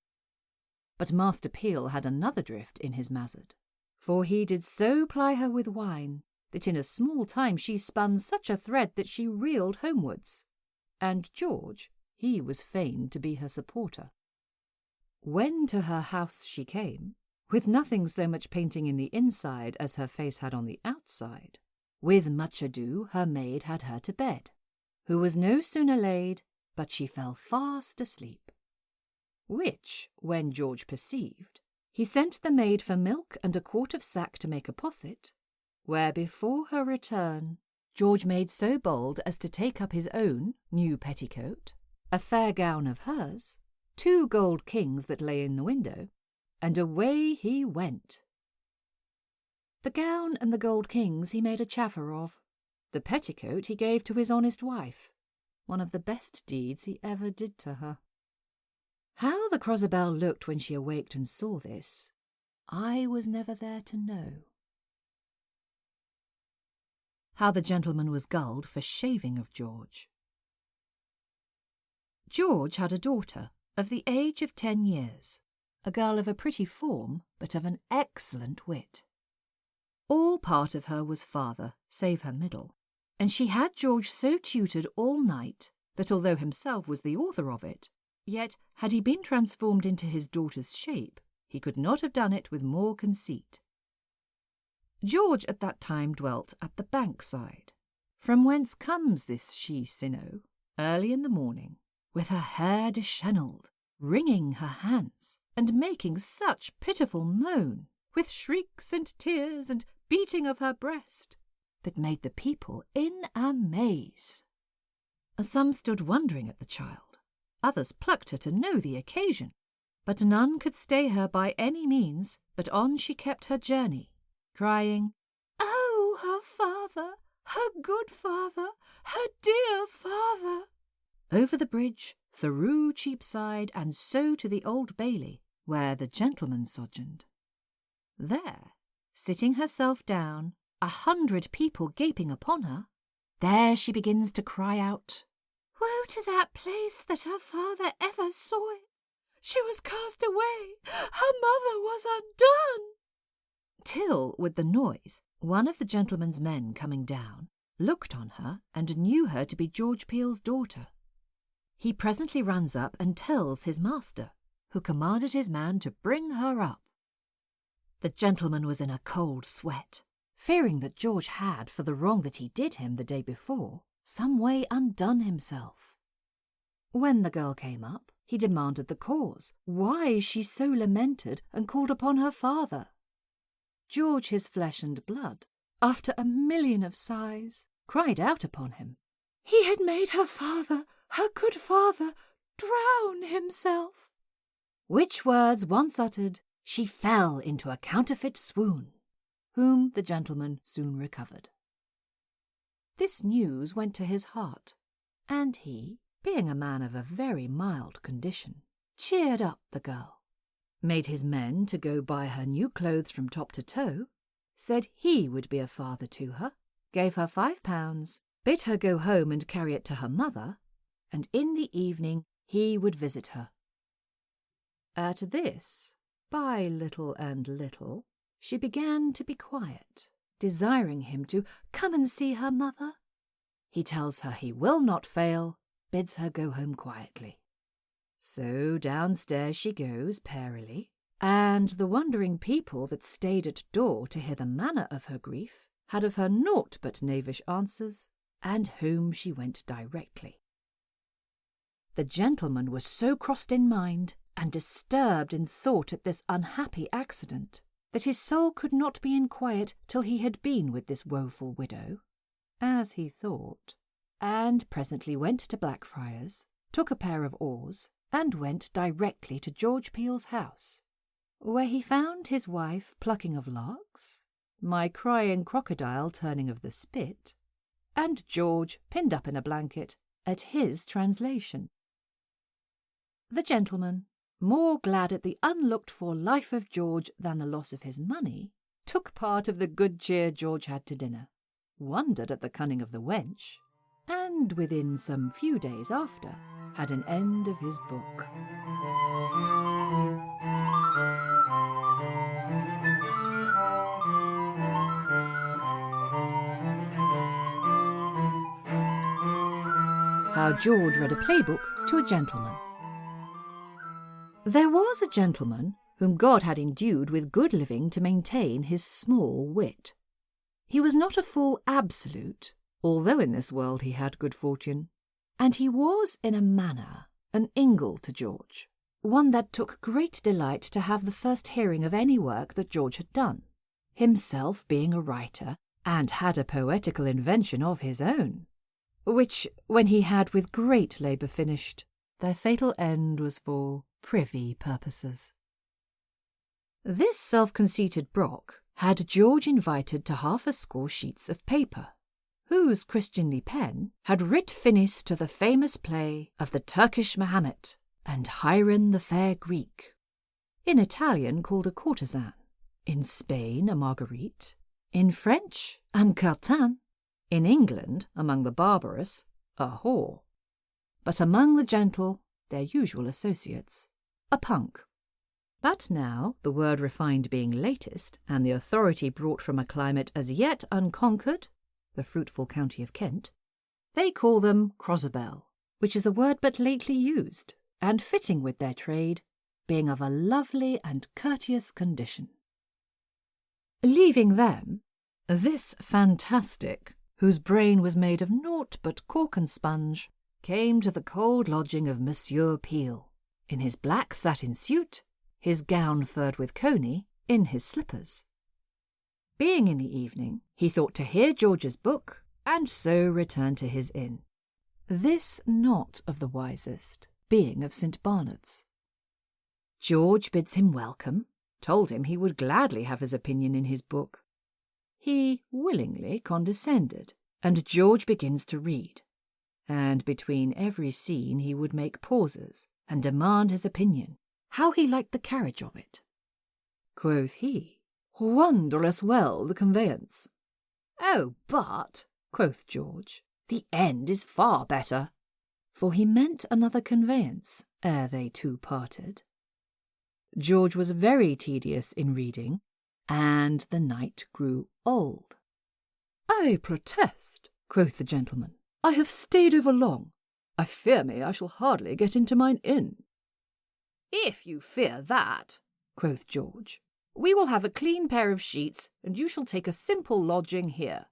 But Master Peele had another drift in his mazard, for he did so ply her with wine that in a small time she spun such a thread that she reeled homewards, and George, he was fain to be her supporter. When to her house she came, with nothing so much painting in the inside as her face had on the outside, with much ado her maid had her to bed, who was no sooner laid but she fell fast asleep. Which, when George perceived, he sent the maid for milk and a quart of sack to make a posset, where before her return George made so bold as to take up his own new petticoat, a fair gown of hers, 2 gold kings that lay in the window, and away he went. The gown and the gold kings he made a chaffer of. The petticoat he gave to his honest wife, one of the best deeds he ever did to her. How the crosserbell looked when she awaked and saw this, I was never there to know. How the gentleman was gulled for shaving of George. George had a daughter of the age of 10 years, a girl of a pretty form, but of an excellent wit. All part of her was father, save her middle, and she had George so tutored all night that although himself was the author of it, yet had he been transformed into his daughter's shape, he could not have done it with more conceit. George at that time dwelt at the Bankside, from whence comes this she-sinnow, early in the morning, with her hair dishevelled, wringing her hands, and making such pitiful moan, with shrieks and tears and beating of her breast, that made the people in amaze. Some stood wondering at the child, others plucked her to know the occasion, but none could stay her by any means, but on she kept her journey, crying, "Oh, her father, her good father, her dear father!" over the bridge, through Cheapside, and so to the Old Bailey, where the gentleman sojourned. There, sitting herself down, 100 people gaping upon her, there she begins to cry out, "Woe to that place that her father ever saw it! She was cast away. Her mother was undone. Till, with the noise, one of the gentleman's men coming down, looked on her and knew her to be George Peele's daughter. He presently runs up and tells his master, who commanded his man to bring her up. The gentleman was in a cold sweat, fearing that George had, for the wrong that he did him the day before, some way undone himself. When the girl came up, he demanded the cause, why she so lamented, and called upon her father. George, his flesh and blood, after a million of sighs, cried out upon him. He had made her father, her good father, drown himself. Which words once uttered, she fell into a counterfeit swoon, whom the gentleman soon recovered. This news went to his heart, and he, being a man of a very mild condition, cheered up the girl, made his men to go buy her new clothes from top to toe, said he would be a father to her, gave her £5, bid her go home and carry it to her mother, and in the evening he would visit her. At this, by little and little, she began to be quiet, desiring him to come and see her mother. He tells her he will not fail, bids her go home quietly. So downstairs she goes perily, and the wondering people that stayed at door to hear the manner of her grief had of her naught but knavish answers, and home she went directly. The gentleman was so crossed in mind and disturbed in thought at this unhappy accident that his soul could not be in quiet till he had been with this woeful widow, as he thought, and presently went to Blackfriars, took a pair of oars, and went directly to George Peele's house, where he found his wife plucking of larks, my crying crocodile turning of the spit, and George pinned up in a blanket at his translation. The gentleman, more glad at the unlooked-for life of George than the loss of his money, took part of the good cheer George had to dinner, wondered at the cunning of the wench, and within some few days after had an end of his book. How George read a playbook to a gentleman. There was a gentleman whom God had endued with good living to maintain his small wit. He was not a fool absolute, although in this world he had good fortune, and he was in a manner an ingle to George, one that took great delight to have the first hearing of any work that George had done, himself being a writer, and had a poetical invention of his own, which, when he had with great labour finished, their fatal end was for privy purposes. This self-conceited Brock had George invited to 60 sheets of paper, whose Christianly pen had writ finis to the famous play of the Turkish Mahomet and Hieron the fair Greek, in Italian called a courtesan, in Spain a Marguerite, in French un cartin, in England, among the barbarous, a whore, but among the gentle, their usual associates, a punk. But now, the word refined being latest, and the authority brought from a climate as yet unconquered, the fruitful county of Kent, they call them crosabelle, which is a word but lately used, and fitting with their trade, being of a lovely and courteous condition. Leaving them, this fantastic, whose brain was made of naught but cork and sponge, came to the cold lodging of Monsieur Peele, in his black satin suit, his gown furred with coney, in his slippers. Being in the evening, he thought to hear George's book, and so returned to his inn. This not of the wisest, being of St. Barnard's. George bids him welcome, told him he would gladly have his opinion in his book. He willingly condescended, and George begins to read, and between every scene he would make pauses and demand his opinion, how he liked the carriage of it. Quoth he, "Wondrous well the conveyance." "Oh, but," quoth George, "the end is far better." For he meant another conveyance, ere they two parted, George was very tedious in reading, and the night grew old. "I protest," quoth the gentleman, "I have stayed over long. I fear me I shall hardly get into mine inn." "If you fear that," quoth George, "we will have a clean pair of sheets, and you shall take a simple lodging here."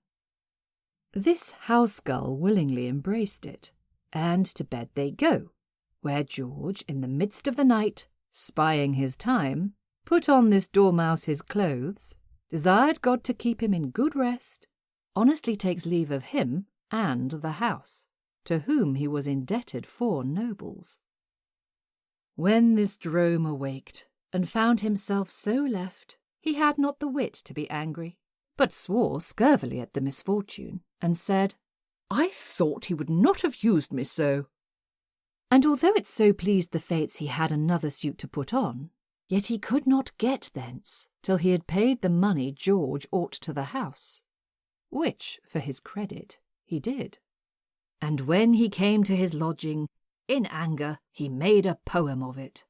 This house-gull willingly embraced it, and to bed they go, where George, in the midst of the night, spying his time, put on this dormouse his clothes, desired God to keep him in good rest, honestly takes leave of him and the house, to whom he was indebted 4 nobles. When this drome awaked, and found himself so left, he had not the wit to be angry, but swore scurvily at the misfortune, and said, "I thought he would not have used me so." And although it so pleased the fates he had another suit to put on, yet he could not get thence till he had paid the money George ought to the house, which, for his credit, he did. And when he came to his lodging, in anger he made a poem of it.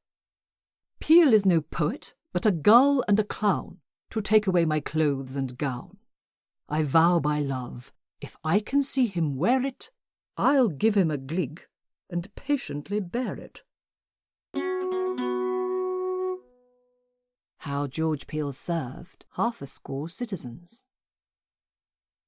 "Peele is no poet, but a gull and a clown, to take away my clothes and gown. I vow by love, if I can see him wear it, I'll give him a glig, and patiently bear it." How George Peele served 60 citizens.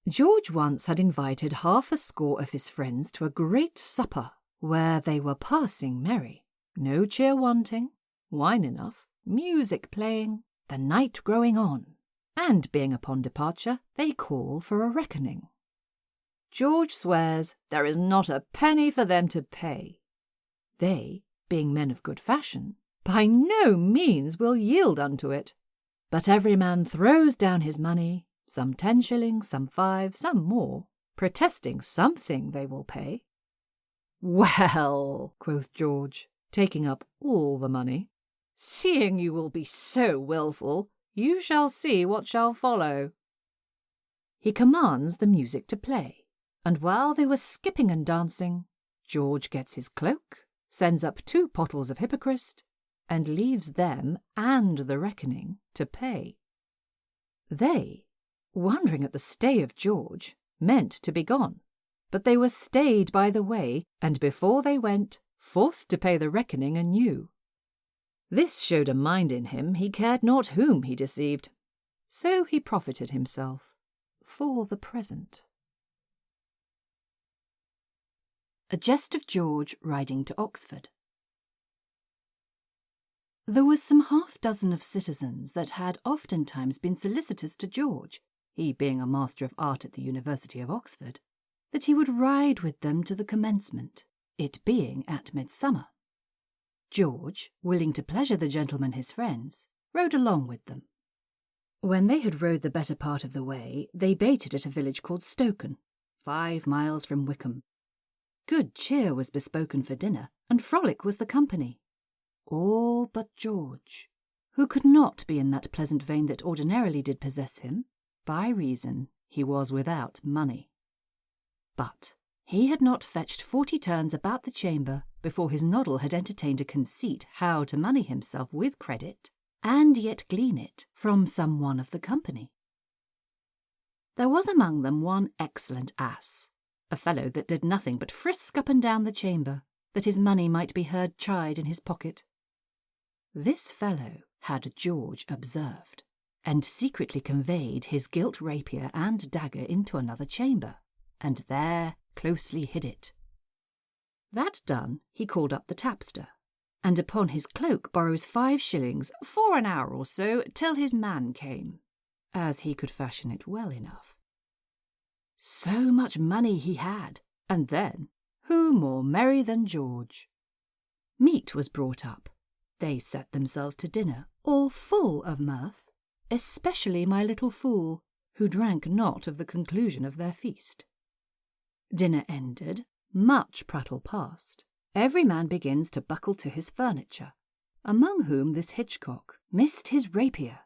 George once had invited 60 of his friends to a great supper, where they were passing merry, no cheer wanting, wine enough, music playing, the night growing on, and being upon departure, they call for a reckoning. George swears there is not a penny for them to pay. They, being men of good fashion, by no means will yield unto it, but every man throws down his money, some 10 shillings, some 5, some more, protesting something they will pay. "Well," quoth George, taking up all the money, "seeing you will be so wilful, you shall see what shall follow." He commands the music to play, and while they were skipping and dancing, George gets his cloak, sends up 2 bottles of hypocrist, and leaves them and the reckoning to pay. They, wondering at the stay of George, meant to be gone, but they were stayed by the way, and before they went, forced to pay the reckoning anew. This showed a mind in him he cared not whom he deceived, so he profited himself, for the present. A Jest of George riding to Oxford. There was some 6 of citizens that had oftentimes been solicitous to George, he being a master of art at the University of Oxford, that he would ride with them to the commencement, it being at midsummer. George, willing to pleasure the gentlemen his friends, rode along with them. When they had rode the better part of the way, they baited at a village called Stoken, 5 miles from Wickham. Good cheer was bespoken for dinner, and frolic was the company. All but George, who could not be in that pleasant vein that ordinarily did possess him, by reason he was without money. But he had not fetched 40 turns about the chamber before his noddle had entertained a conceit how to money himself with credit, and yet glean it from some one of the company. There was among them one excellent ass, a fellow that did nothing but frisk up and down the chamber, that his money might be heard chide in his pocket. This fellow had George observed, and secretly conveyed his gilt rapier and dagger into another chamber, and there closely hid it. That done, he called up the tapster, and upon his cloak borrows 5 shillings for an hour or so till his man came, as he could fashion it well enough. So much money he had, and then, who more merry than George? Meat was brought up. They set themselves to dinner, all full of mirth, especially my little fool, who drank not of the conclusion of their feast. Dinner ended, much prattle passed. Every man begins to buckle to his furniture, among whom this Hitchcock missed his rapier,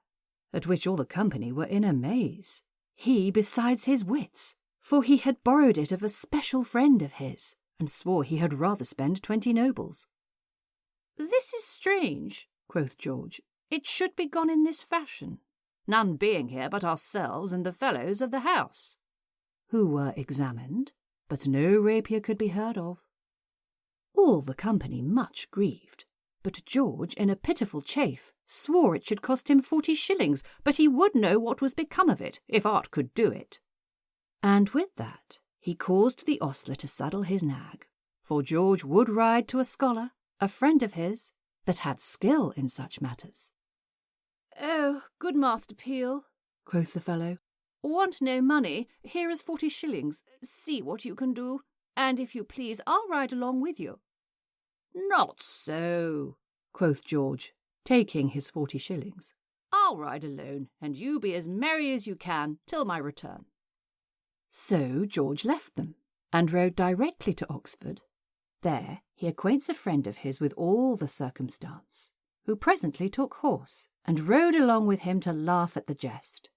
at which all the company were in amaze, he besides his wits, for he had borrowed it of a special friend of his, and swore he had rather spend 20 nobles. "This is strange," quoth George. "It should be gone in this fashion, none being here but ourselves and the fellows of the house," who were examined, but no rapier could be heard of. All the company much grieved, but George, in a pitiful chafe, swore it should cost him 40 shillings, but he would know what was become of it, if art could do it. And with that he caused the ostler to saddle his nag, for George would ride to a scholar, a friend of his, that had skill in such matters. "Oh, good Master Peele," quoth the fellow, "want no money, here is 40 shillings, see what you can do, and if you please I'll ride along with you." "Not so," quoth George, taking his 40 shillings. "I'll ride alone, and you be as merry as you can till my return." So George left them, and rode directly to Oxford. There he acquaints a friend of his with all the circumstance, who presently took horse, and rode along with him to laugh at the jest.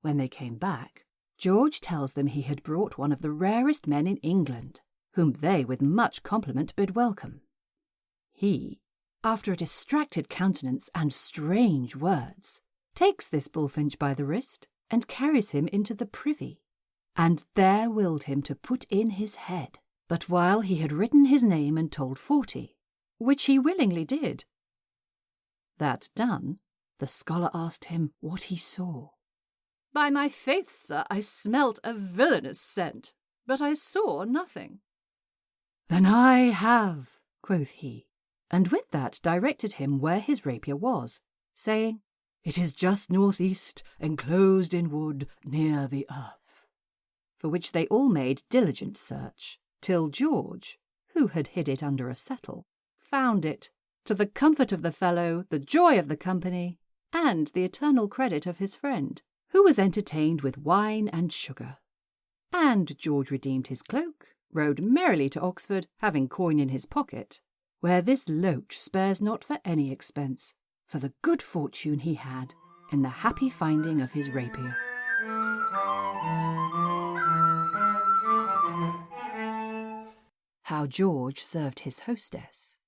When they came back, George tells them he had brought one of the rarest men in England, whom they with much compliment bid welcome. He, after a distracted countenance and strange words, takes this bullfinch by the wrist, and carries him into the privy, and there willed him to put in his head, but while he had written his name and told 40, which he willingly did. That done, the scholar asked him what he saw. "By my faith, sir, I smelt a villainous scent, but I saw nothing." "Then I have," quoth he, and with that directed him where his rapier was, saying, "It is just northeast, enclosed in wood, near the earth." For which they all made diligent search, till George, who had hid it under a settle, found it, to the comfort of the fellow, the joy of the company, and the eternal credit of his friend, who was entertained with wine and sugar. And George redeemed his cloak, rode merrily to Oxford, having coin in his pocket, where this loach spares not for any expense, for the good fortune he had in the happy finding of his rapier. How George served his hostess.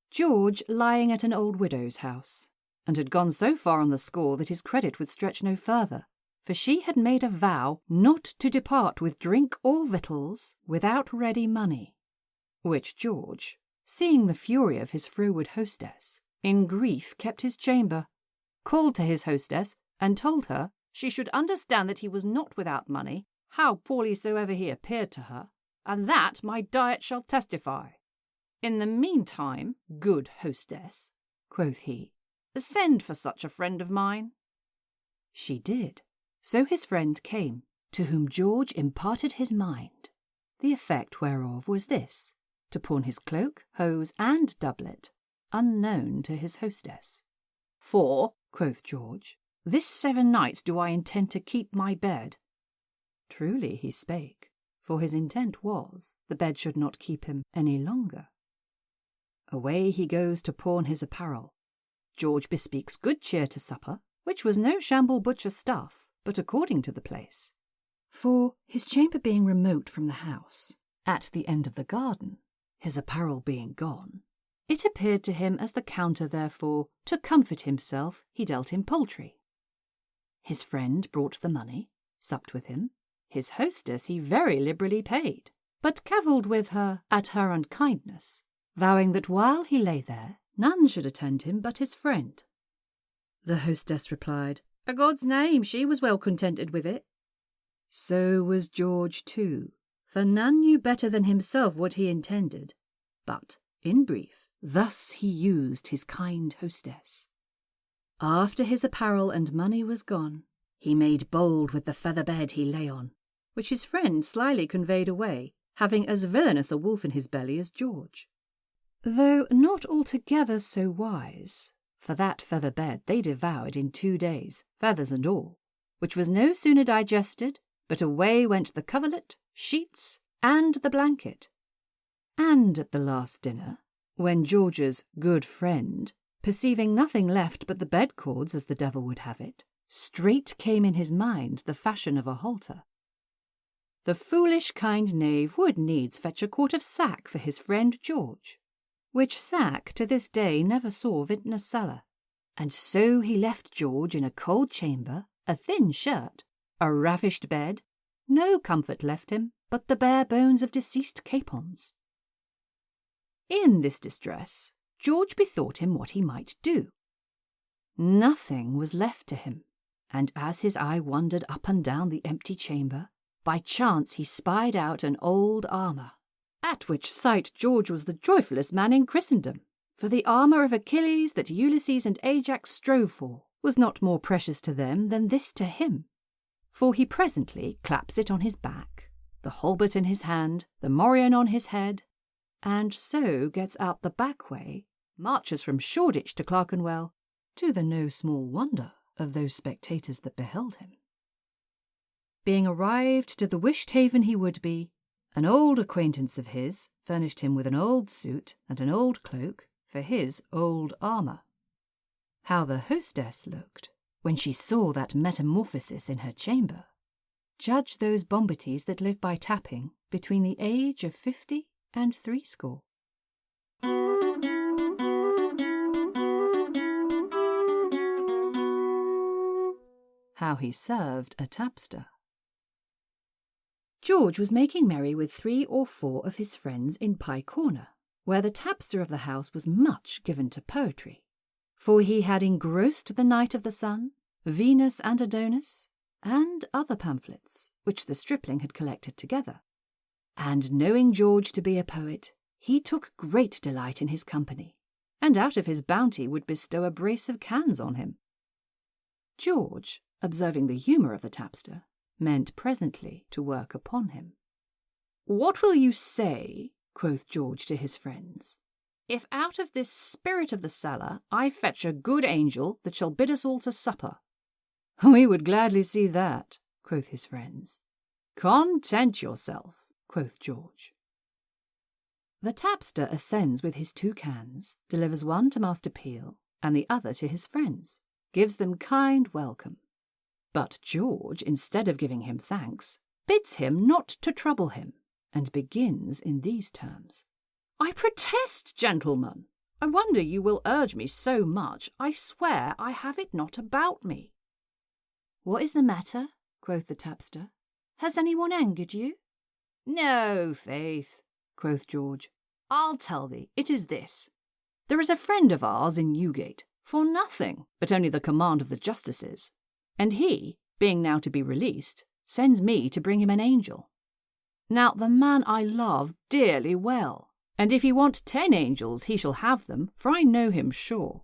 George lying at an old widow's house, and had gone so far on the score that his credit would stretch no further, for she had made a vow not to depart with drink or victuals without ready money, which George, seeing the fury of his froward hostess, in grief kept his chamber, called to his hostess, and told her she should understand that he was not without money, how poorly soever he appeared to her, and that my diet shall testify. In the meantime, good hostess, quoth he, send for such a friend of mine. She did. So his friend came, to whom George imparted his mind, the effect whereof was this, to pawn his cloak, hose, and doublet, unknown to his hostess. For, quoth George, this 7 nights do I intend to keep my bed. Truly he spake, for his intent was the bed should not keep him any longer. Away he goes to pawn his apparel. George bespeaks good cheer to supper, which was no shamble butcher stuff, but according to the place. For, his chamber being remote from the house, at the end of the garden, his apparel being gone, it appeared to him as the counter, therefore, to comfort himself, he dealt him poultry. His friend brought the money, supped with him. His hostess he very liberally paid, but cavilled with her at her unkindness, vowing that while he lay there, none should attend him but his friend. The hostess replied, "A God's name, she was well contented with it." So was George too, for none knew better than himself what he intended. But, in brief, thus he used his kind hostess. After his apparel and money was gone, he made bold with the feather bed he lay on, which his friend slyly conveyed away, having as villainous a wolf in his belly as George. Though not altogether so wise, for that feather bed they devoured in 2 days, feathers and all, which was no sooner digested, but away went the coverlet, sheets, and the blanket. And at the last dinner, when George's good friend, perceiving nothing left but the bedcords as the devil would have it, straight came in his mind the fashion of a halter. The foolish kind knave would needs fetch a quart of sack for his friend George. which sack to this day never saw vintner's cellar. And so he left George in a cold chamber, a thin shirt, a ravished bed, no comfort left him but the bare bones of deceased capons. In this distress, George bethought him what he might do. Nothing was left to him, and as his eye wandered up and down the empty chamber, by chance he spied out an old armour, at which sight George was the joyfullest man in Christendom, for the armour of Achilles that Ulysses and Ajax strove for was not more precious to them than this to him. For he presently claps it on his back, the halbert in his hand, the morion on his head, and so gets out the back way, marches from Shoreditch to Clerkenwell, to the no small wonder of those spectators that beheld him. Being arrived to the wished haven he would be, an old acquaintance of his furnished him with an old suit and an old cloak for his old armour. How the hostess looked when she saw that metamorphosis in her chamber, judge those bombities that live by tapping between the age of 50 and 60. How he served a tapster. George was making merry with 3 or 4 of his friends in Pie Corner, where the tapster of the house was much given to poetry, for he had engrossed the Knight of the Sun, Venus and Adonis, and other pamphlets which the stripling had collected together. And knowing George to be a poet, he took great delight in his company, and out of his bounty would bestow a brace of cans on him. George, observing the humour of the tapster, meant presently to work upon him. "What will you say," quoth George to his friends, "if out of this spirit of the cellar I fetch a good angel that shall bid us all to supper?" "We would gladly see that," quoth his friends. "Content yourself," quoth George. The tapster ascends with his 2 cans, delivers one to Master Peele, and the other to his friends, gives them kind welcome. But George, instead of giving him thanks, bids him not to trouble him, and begins in these terms. "I protest, gentlemen, I wonder you will urge me so much, I swear I have it not about me." "What is the matter?" quoth the tapster. "Has any one angered you?" "No, faith," quoth George. "I'll tell thee, it is this. There is a friend of ours in Newgate, for nothing but only the command of the justices, and he, being now to be released, sends me to bring him an angel. Now the man I love dearly well, and if he want 10 angels he shall have them, for I know him sure.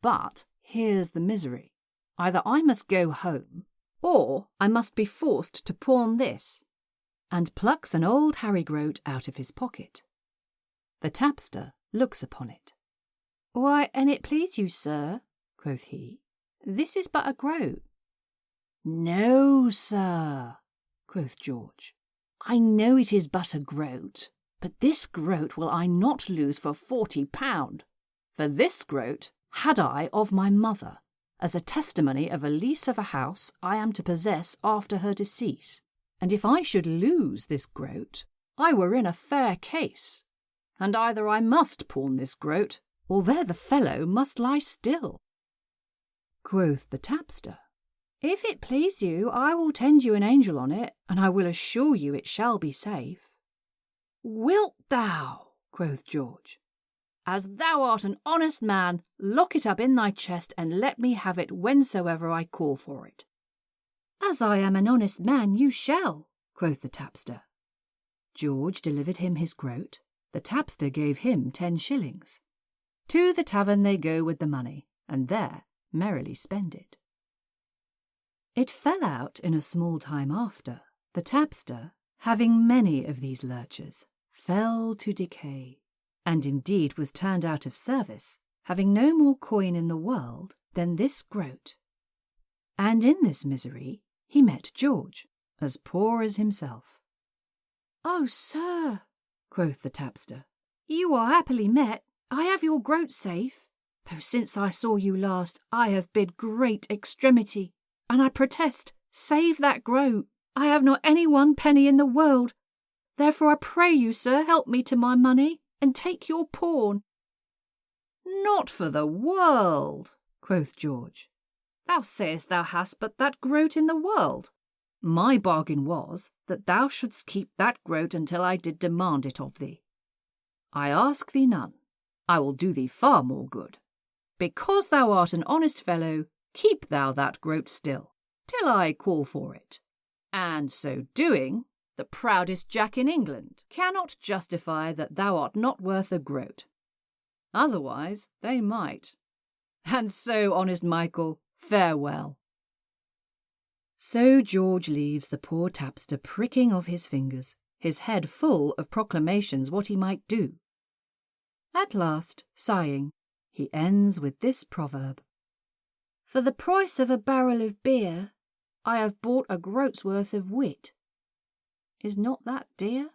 But here's the misery. Either I must go home, or I must be forced to pawn this," and plucks an old harry-groat out of his pocket. The tapster looks upon it. "Why, an it please you, sir," quoth he, "this is but a groat." "No, sir," quoth George, "I know it is but a groat, but this groat will I not lose for 40 £. For this groat had I of my mother, as a testimony of a lease of a house I am to possess after her decease, and if I should lose this groat, I were in a fair case, and either I must pawn this groat, or there the fellow must lie still." Quoth the tapster, "If it please you, I will tend you an angel on it, and I will assure you it shall be safe." "Wilt thou?" quoth George. "As thou art an honest man, lock it up in thy chest, and let me have it whensoever I call for it." "As I am an honest man, you shall," quoth the tapster. George delivered him his groat, the tapster gave him 10 shillings. To the tavern they go with the money, and there merrily spend it. It fell out in a small time after, the tapster, having many of these lurchers, fell to decay, and indeed was turned out of service, having no more coin in the world than this groat. And in this misery he met George, as poor as himself. "Oh, sir," quoth the tapster, "you are happily met. I have your groat safe, though since I saw you last I have bid great extremity, and I protest, save that groat, I have not any 1 penny in the world. Therefore I pray you, sir, help me to my money, and take your pawn, Not for the world, quoth George. Thou sayest thou hast but that groat in the world. My bargain was that thou shouldst keep that groat until I did demand it of thee. I ask thee none. I will do thee far more good. Because thou art an honest fellow, keep thou that groat still, till I call for it. And so doing, the proudest jack in England cannot justify that thou art not worth a groat. Otherwise they might. And so, honest Michael, farewell. So George leaves the poor tapster pricking of his fingers, his head full of proclamations what he might do. At last, sighing, he ends with this proverb: For the price of a barrel of beer, I have bought a groat's worth of wit. Is not that dear?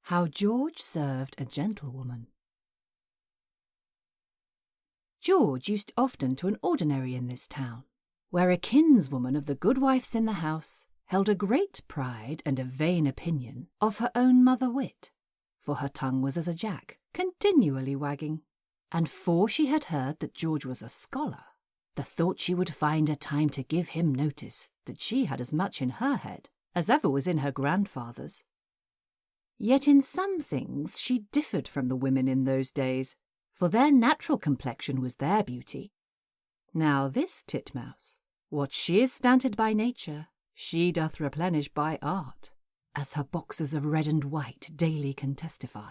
How George served a gentlewoman. George used often to an ordinary in this town, where a kinswoman of the goodwife's in the house held a great pride and a vain opinion of her own mother wit, for her tongue was as a jack, continually wagging, and for she had heard that George was a scholar, the thought she would find a time to give him notice that she had as much in her head as ever was in her grandfather's. Yet in some things she differed from the women in those days, for their natural complexion was their beauty. Now this titmouse, what she is stanted by nature, she doth replenish by art, as her boxes of red and white daily can testify.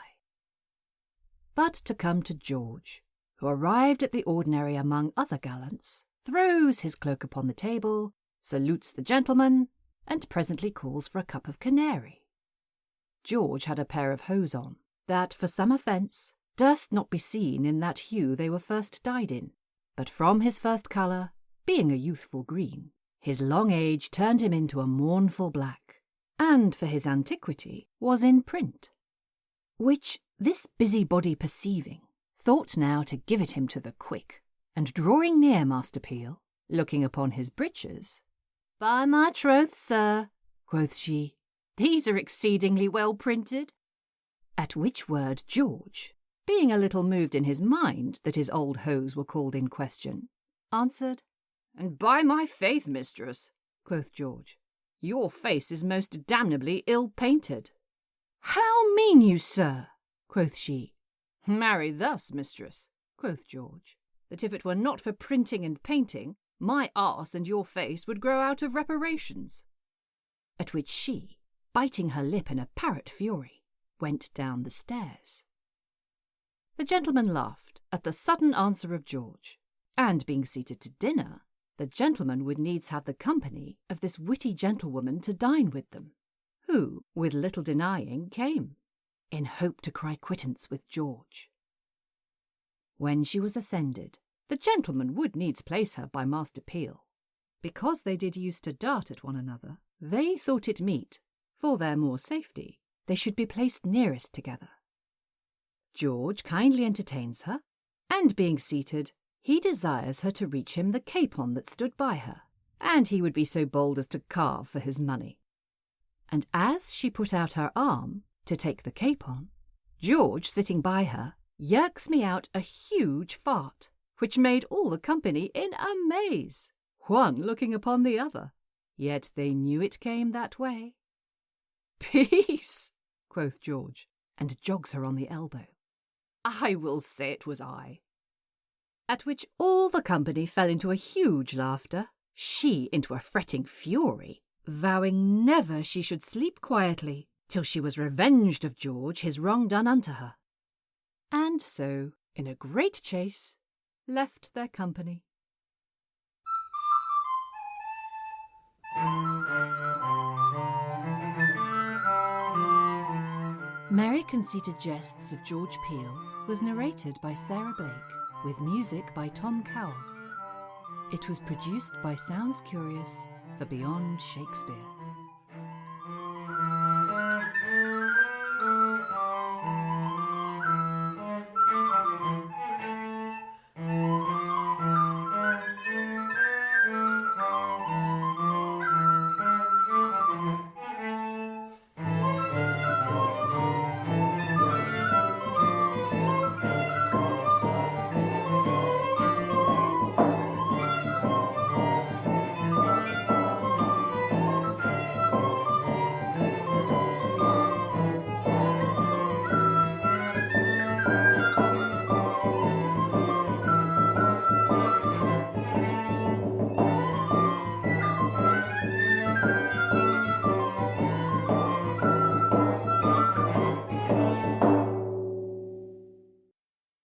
But to come to George, who arrived at the ordinary among other gallants, throws his cloak upon the table, salutes the gentleman, and presently calls for a cup of canary. George had a pair of hose on, that for some offence durst not be seen in that hue they were first dyed in, but from his first colour, being a youthful green, his long age turned him into a mournful black, and for his antiquity was in print, which this busybody perceiving, thought now to give it him to the quick, and drawing near Master Peele, looking upon his breeches, By my troth, sir, quoth she, these are exceedingly well printed. At which word George, being a little moved in his mind that his old hose were called in question, answered, And by my faith, mistress, quoth George, your face is most damnably ill painted. How mean you, sir? Quoth she. Marry thus, mistress, quoth George, that if it were not for printing and painting, my arse and your face would grow out of reparations. At which she, biting her lip in a parrot fury, went down the stairs. The gentleman laughed at the sudden answer of George, and being seated to dinner, the gentleman would needs have the company of this witty gentlewoman to dine with them, who, with little denying, came, in hope to cry quittance with George. When she was ascended, the gentleman would needs place her by Master Peele. Because they did use to dart at one another, they thought it meet, for their more safety, they should be placed nearest together. George kindly entertains her, and being seated, he desires her to reach him the capon that stood by her, and he would be so bold as to carve for his money. And as she put out her arm to take the capon, George, sitting by her, yerks me out a huge fart, which made all the company in amaze, one looking upon the other, yet they knew it came that way. Peace, quoth George, and jogs her on the elbow. I will say it was I. At which all the company fell into a huge laughter, she into a fretting fury, vowing never she should sleep quietly till she was revenged of George his wrong done unto her. And so, in a great chase, left their company. Merry Conceited Jests of George Peele was narrated by Sarah Blake, with music by Tom Cowell. It was produced by Sounds Curious for Beyond Shakespeare.